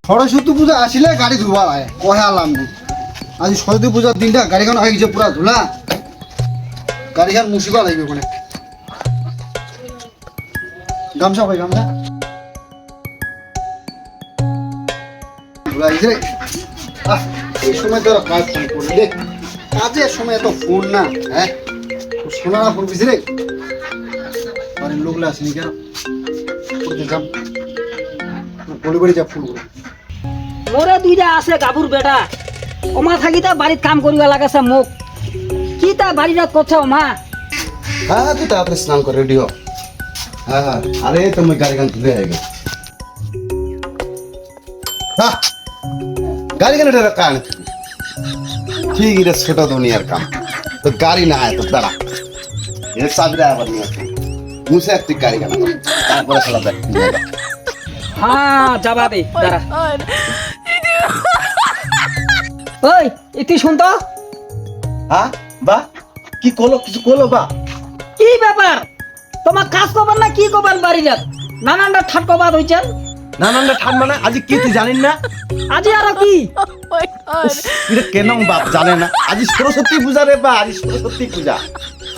সরস্বতী পূজা আসলে গাড়ি ধুবা কহালাম আজ সরস্বতী পূজার দিনটা গাড়িখান হয়ে গেছে পুরা ধুলা গাড়িখান মুসিবা লাগবে ওখানে গামছা ভাই গামছা ধুলা গেছে এই সময় তো কাজ ফোন করলি রে কাজের সময় এত ফোন না হ্যাঁ শোনারা ফোন দিছি রে বাড়ির লোকলা আসেনি কেন যাম বলি বলি যা ফোন করে মোরে দুইটা আছে গাবুর বেটা ওমা থাকি তা বাড়িত কাম করিবা লাগাছে মোক কি তা বাড়িটা করছে ওমা হ্যাঁ তুই তাড়াতাড়ি স্নান করে রেডি হ হ্যাঁ হ্যাঁ আরে তুমি গাড়ি গান তুলে আইবে হ্যাঁ গাড়ি গান এটা কান ঠিক এটা ছোট দুনিয়ার কাম তো গাড়ি না হয় তো দাঁড়া এর সাবরে আবার নিয়ে আসি মুছে একটি গাড়ি গান তারপরে খেলা দেখ হ্যাঁ যাবা দে দাঁড়া ওই ইতি শুন তো হ্যাঁ বা কি কলো কিছু কলো বা কি ব্যাপার তোমার কাজ করবার না কি করবার বাড়িটা নানানটা ঠাট কবাদ হইছেন নানানটা ঠান মানে আজি কি তুই জানিস না আজি আর কি এটা কেন বাপ জানে না আজি সরস্বতী পূজা রে বা আজি সরস্বতী পূজা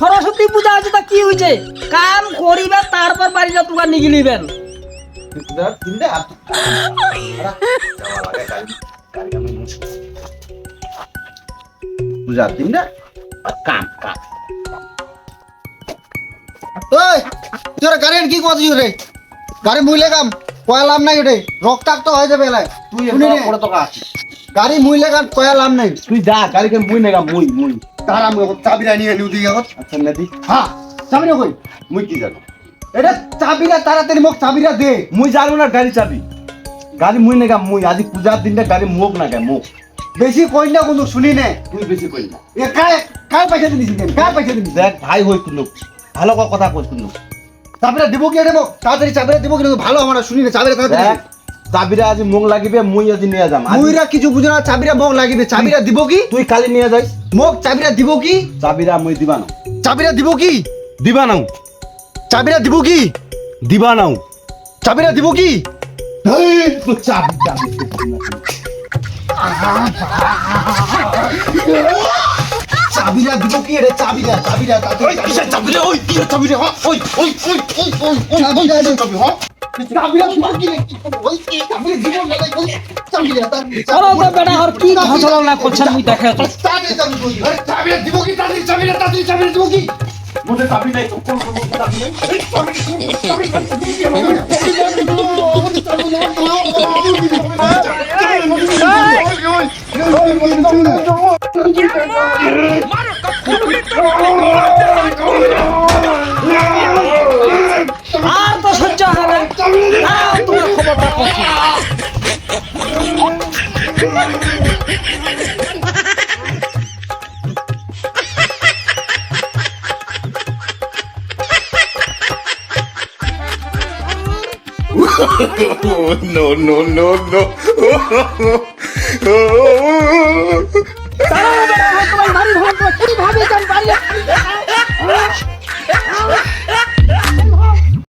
সরস্বতী পূজা আছে তা কি হইছে কাম করিবে তারপর বাড়িটা তোমার নিগিলিবেন পূজার দিন না কাম কাম ওই তোর গাড়ি কি কথা রে গাড়ি মুইলে কাম কয়ালাম নাই ওটা রক্তাক্ত হয়ে যাবে এলাই তুই শুনি নে পড়ে তো আছিস গাড়ি মুইলে কাম কয়ালাম নাই তুই যা গাড়ি কেন মুই নেগা মুই তার আমি চাবিরা নিয়ে নিউ দিকে আচ্ছা নেদি হ্যাঁ চাবিরা কই মুই কি জানো এটা চাবিরা তাড়াতাড়ি মোক চাবিরা দে মুই জানো না গাড়ি চাবি গাড়ি মুই নেগা মুই আজি পূজার দিনটা গাড়ি মোক না গে মোক বেশি কই না কোনো শুনি নে তুই বেশি কই না এ কার পয়সা দিনিস কার পয়সা দিনিস দেখ ভাই হই তুই ভালো কথা কই তুই চাবিরা দিব কি দেবো তাড়াতাড়ি চাবিরা দিব কিন্তু ভালো আমরা শুনি না চাবিরা তাড়াতাড়ি দেখ চাবিরা আজি মোক লাগিবে মুই আজি নিয়ে যাম মুইরা কিছু বুঝো না চাবিরা মোক লাগিবে চাবিরা দিব কি তুই কালি নিয়ে যাইস মোক চাবিরা দিব কি চাবিরা মুই দিবা না চাবিরা দিব কি দিবা নাও চাবিরা দিব কি দিবা নাও চাবিরা দিব কি এই তো চাবি চাবি চাবিরা দিব কি রে চাবিরা চাবিরা তাড়াতাড়ি কিসের চাবিরা ওই কি চাবিরা ওই ওই ওই ওই ওই চাবিরা দে চাবি হ চাবিরা দিব কি রে ওই কি চাবিরা দিব না ওই চাবিরা চলো তো বেটা আর কি ঘাসলা না করছেন আমি দেখে তো চাবিরা দিব কি তাড়াতাড়ি চাবিরা দিব কি মোদের চাবি নাই তো কোন কোন চাবি নাই আর তো সহ্য হবে না তোমার খবরটা করছি no, no, no, no. দাঁড়াও বেটা তোমার বাড়ি ভাঙা কি ভাবে যান বাড়ি